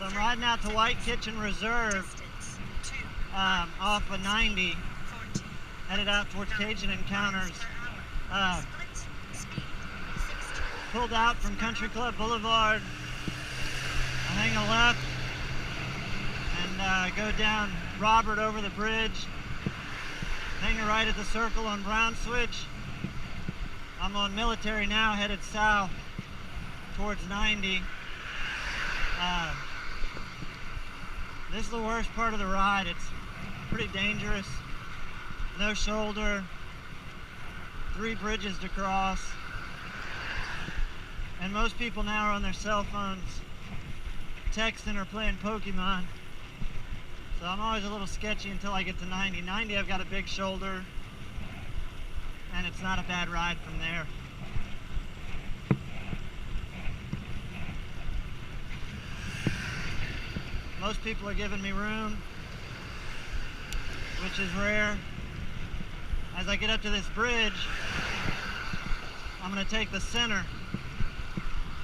So I'm riding out to White Kitchen Reserve off of 90, headed out towards Cajun Encounters. Pulled out from Country Club Boulevard. I hang a left and go down Robert over the bridge. Hang a right at the circle on Brown Switch. I'm on Military now, headed south towards 90. This is the worst part of the ride. It's pretty dangerous. No shoulder, 3 bridges to cross. And most people now are on their cell phones, texting or playing Pokemon. So I'm always a little sketchy until I get to 90. 90, I've got a big shoulder, and it's not a bad ride from there. Most people are giving me room, which is rare. As I get up to this bridge, I'm going to take the center.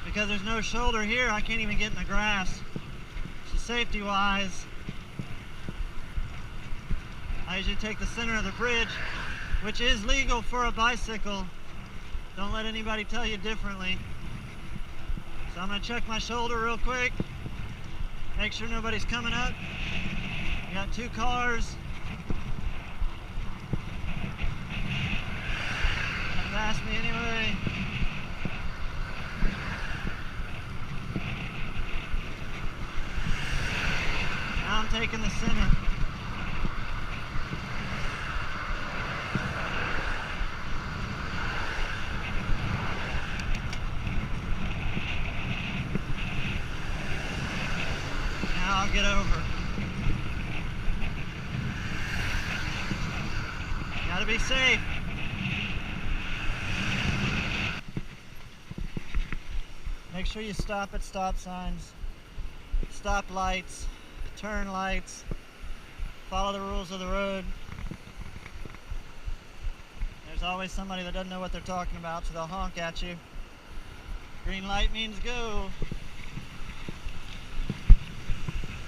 Because there's no shoulder here, I can't even get in the grass. So safety-wise, I usually take the center of the bridge, which is legal for a bicycle. Don't let anybody tell you differently. So I'm going to check my shoulder real quick. Make sure nobody's coming up. We got 2 cars. Gonna pass me anyway. Now I'm taking the center. Now I'll get over. Gotta be safe. Make sure you stop at stop signs, stop lights, turn lights, follow the rules of the road. There's always somebody that doesn't know what they're talking about, so they'll honk at you. Green light means go.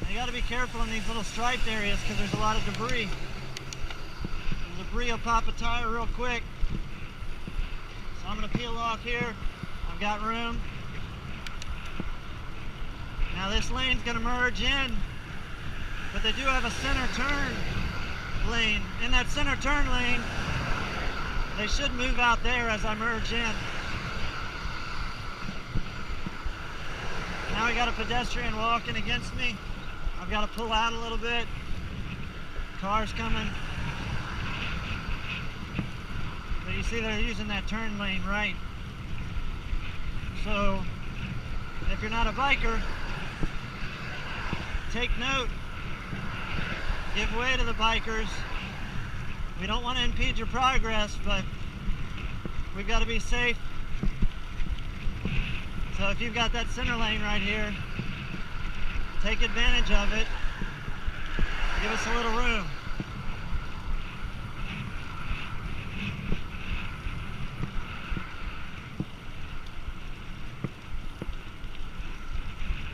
You got to be careful in these little striped areas because there's a lot of debris. The debris will pop a tire real quick. So I'm going to peel off here. I've got room. Now this lane's going to merge in, but they do have a center turn lane. In that center turn lane, they should move out there as I merge in. Now we got a pedestrian walking against me. I've got to pull out a little bit. Cars coming. But you see they're using that turn lane right. So if you're not a biker, take note. Give way to the bikers. We don't want to impede your progress, but we've got to be safe. So if you've got that center lane right here, take advantage of it. Give us a little room.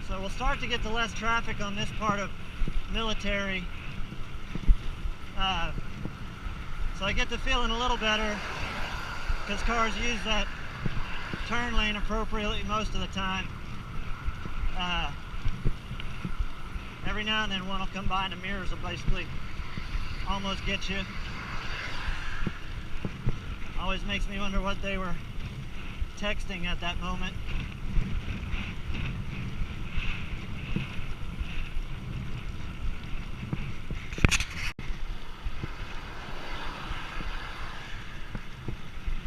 So we'll start to get to less traffic on this part of Military. So I get to feeling a little better because cars use that turn lane appropriately most of the time. Every now and then one will come by and the mirrors will basically almost get you. Always makes me wonder what they were texting at that moment.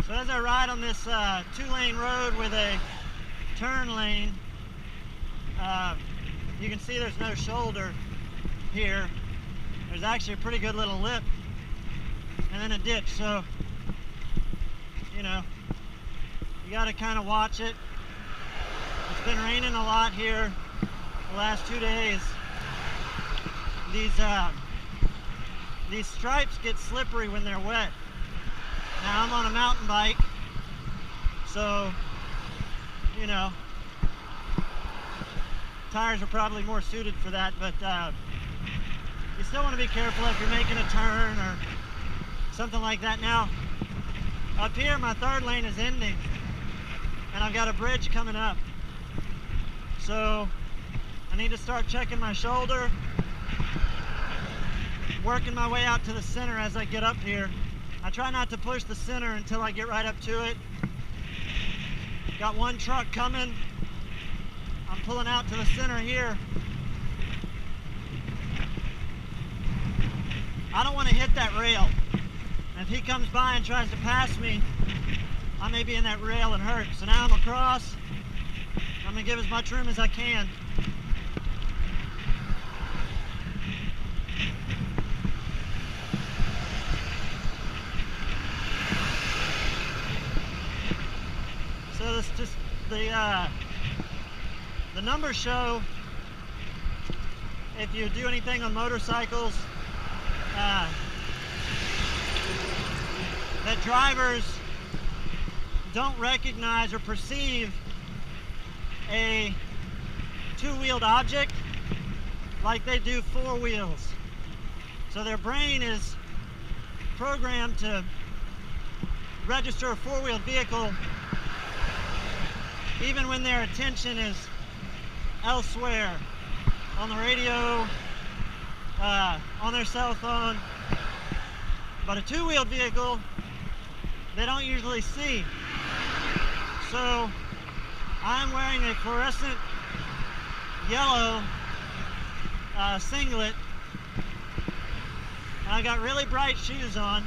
So as I ride on this 2-lane road with a turn lane, you can see there's no shoulder here. There's actually a pretty good little lip and then a ditch, so you know, you got to kind of watch it. It's been raining a lot here the last 2 days. These stripes get slippery when they're wet. Now I'm on a mountain bike, so you know, tires are probably more suited for that, but you still want to be careful if you're making a turn or something like that. Now, up here, my third lane is ending, and I've got a bridge coming up. So I need to start checking my shoulder, working my way out to the center as I get up here. I try not to push the center until I get right up to it. Got one truck coming. I'm pulling out to the center here. I don't want to hit that rail. And if he comes by and tries to pass me, I may be in that rail and hurt. So now I'm across. I'm going to give as much room as I can. So this just the numbers show, if you do anything on motorcycles, that drivers don't recognize or perceive a two-wheeled object like they do four wheels. So their brain is programmed to register a four-wheeled vehicle even when their attention is elsewhere, on the radio, on their cell phone. But a two-wheeled vehicle, they don't usually see. So I'm wearing a fluorescent yellow singlet, and I got really bright shoes on.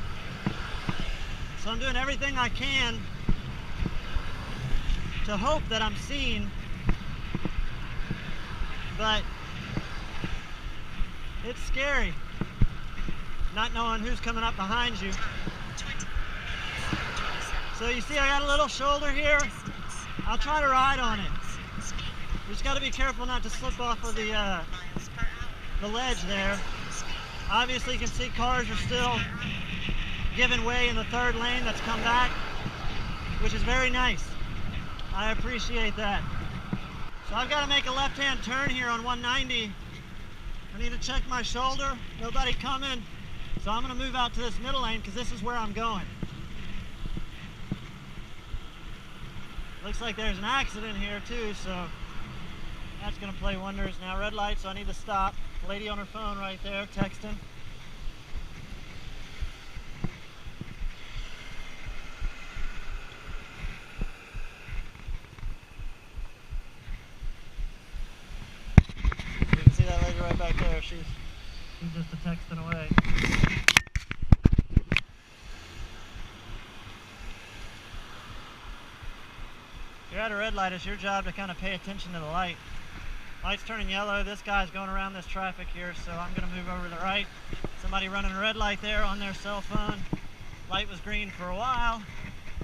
So I'm doing everything I can to hope that I'm seen, but it's scary not knowing who's coming up behind you. So you see I got a little shoulder here. I'll try to ride on it. You just got to be careful not to slip off of the ledge there. Obviously you can see cars are still giving way in the third lane that's come back, which is very nice. I appreciate that. So I've got to make a left-hand turn here on 190. I need to check my shoulder. Nobody coming. So I'm going to move out to this middle lane because this is where I'm going. Looks like there's an accident here too, so that's going to play wonders. Now red light, so I need to stop. Lady on her phone right there, texting. Right back there, she's just texting away. If you're at a red light, it's your job to kind of pay attention to the light. Light's turning yellow, this guy's going around this traffic here, so I'm going to move over to the right. Somebody running a red light there on their cell phone. Light was green for a while.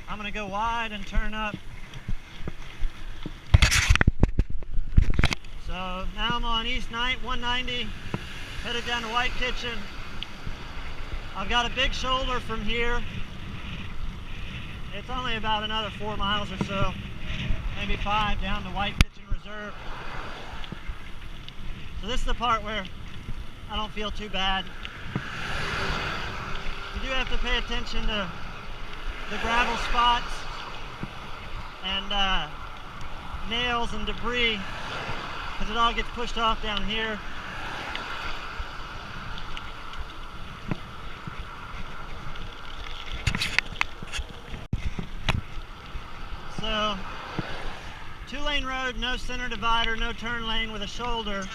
I'm going to go wide and turn up. So now I'm on East 190, headed down to White Kitchen. I've got a big shoulder from here. It's only about another 4 miles or so, maybe 5 down to White Kitchen Reserve. So this is the part where I don't feel too bad. You do have to pay attention to the gravel spots and nails and debris, because it all gets pushed off down here. So, 2-lane road, no center divider, no turn lane with a shoulder.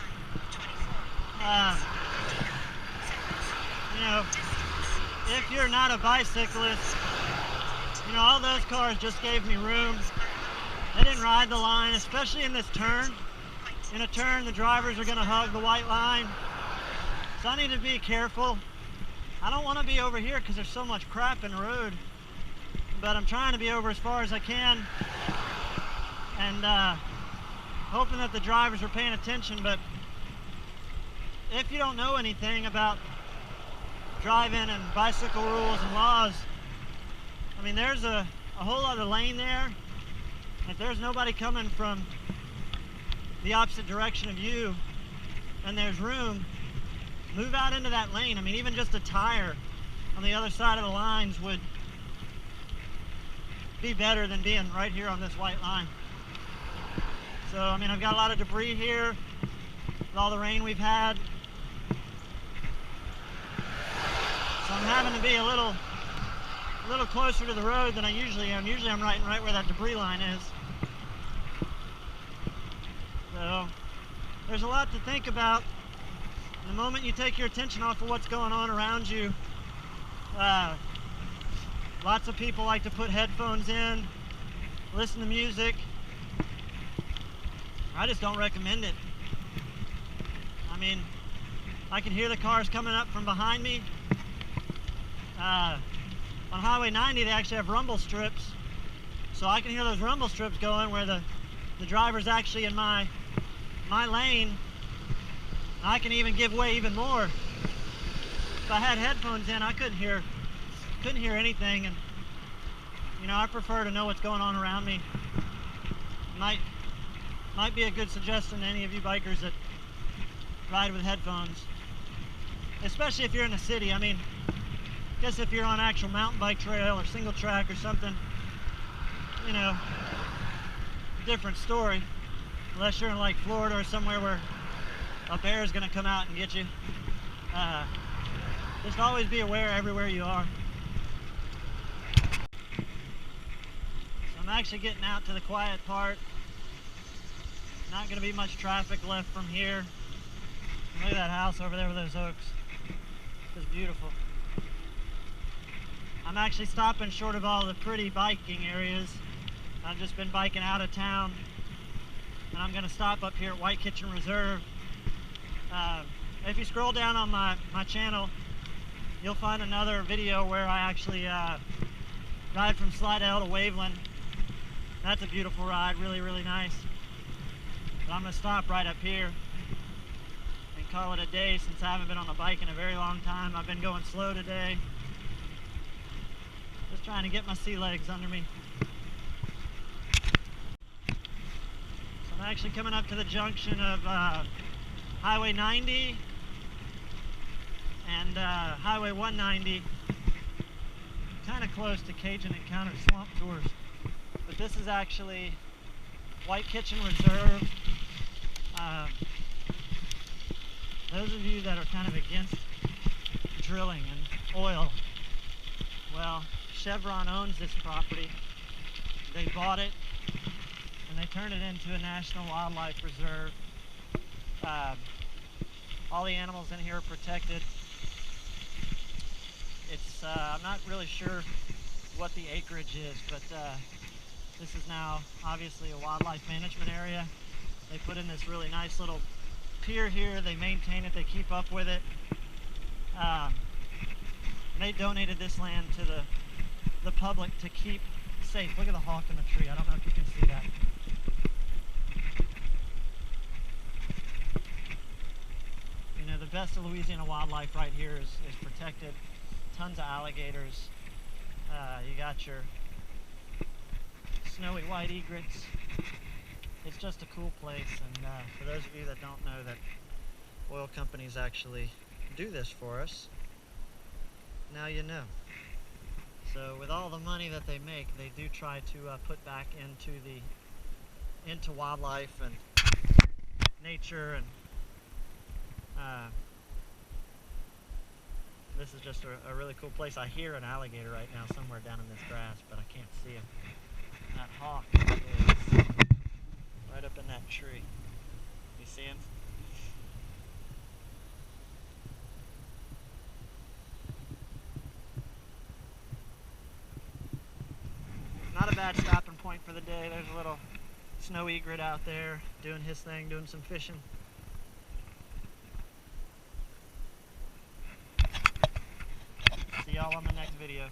You know, if you're not a bicyclist, you know, all those cars just gave me room. They didn't ride the line, especially in this turn. In a turn, the drivers are going to hug the white line. So I need to be careful. I don't want to be over here because there's so much crap in the road. But I'm trying to be over as far as I can. And hoping that the drivers are paying attention. But if you don't know anything about driving and bicycle rules and laws, I mean, there's a whole other lane there. If there's nobody coming from the opposite direction of you and there's room, move out into that lane. I mean, even just a tire on the other side of the lines would be better than being right here on this white line. So, I mean, I've got a lot of debris here with all the rain we've had. So I'm having to be a little closer to the road than I usually am. Usually I'm right where that debris line is. So there's a lot to think about. The moment you take your attention off of what's going on around you, lots of people like to put headphones in, listen to music. I just don't recommend it. I mean, I can hear the cars coming up from behind me. On Highway 90, they actually have rumble strips, so I can hear those rumble strips going where the driver's actually in my lane. I can even give way even more. If I had headphones in, I couldn't hear anything, and you know, I prefer to know what's going on around me. Might be a good suggestion to any of you bikers that ride with headphones, especially if you're in the city. I mean, I guess if you're on actual mountain bike trail or single track or something, you know, different story. Unless you're in like Florida or somewhere where a bear is going to come out and get you. Just always be aware everywhere you are. So I'm actually getting out to the quiet part. Not going to be much traffic left from here. Look at that house over there with those oaks. It's beautiful. I'm actually stopping short of all the pretty biking areas. I've just been biking out of town, and I'm going to stop up here at White Kitchen Reserve. If you scroll down on my channel, you'll find another video where I actually ride from Slidell to Waveland. That's a beautiful ride, really, really nice. But I'm going to stop right up here and call it a day since I haven't been on the bike in a very long time. I've been going slow today. Just trying to get my sea legs under me. So I'm actually coming up to the junction of Highway 90 and Highway 190. Kind of close to Cajun Encounter Swamp Tours. But this is actually White Kitchen Reserve. Those of you that are kind of against drilling and oil, well, Chevron owns this property. They bought it and they turned it into a National Wildlife Reserve. All the animals in here are protected. It's I'm not really sure what the acreage is, but this is now obviously a wildlife management area. They put in this really nice little pier here. They maintain it, they keep up with it. They donated this land to the public to keep safe. Look at the hawk in the tree. I don't know if you can see that. You know, the best of Louisiana wildlife right here is protected. Tons of alligators. You got your snowy white egrets. It's just a cool place, and for those of you that don't know that oil companies actually do this for us, now you know. So with all the money that they make, they do try to put back into wildlife and nature, and this is just a really cool place. I hear an alligator right now somewhere down in this grass, but I can't see him. That hawk is right up in that tree. You see him? Not a bad stopping point for the day. There's a little snow egret out there doing his thing, doing some fishing. See y'all on the next video.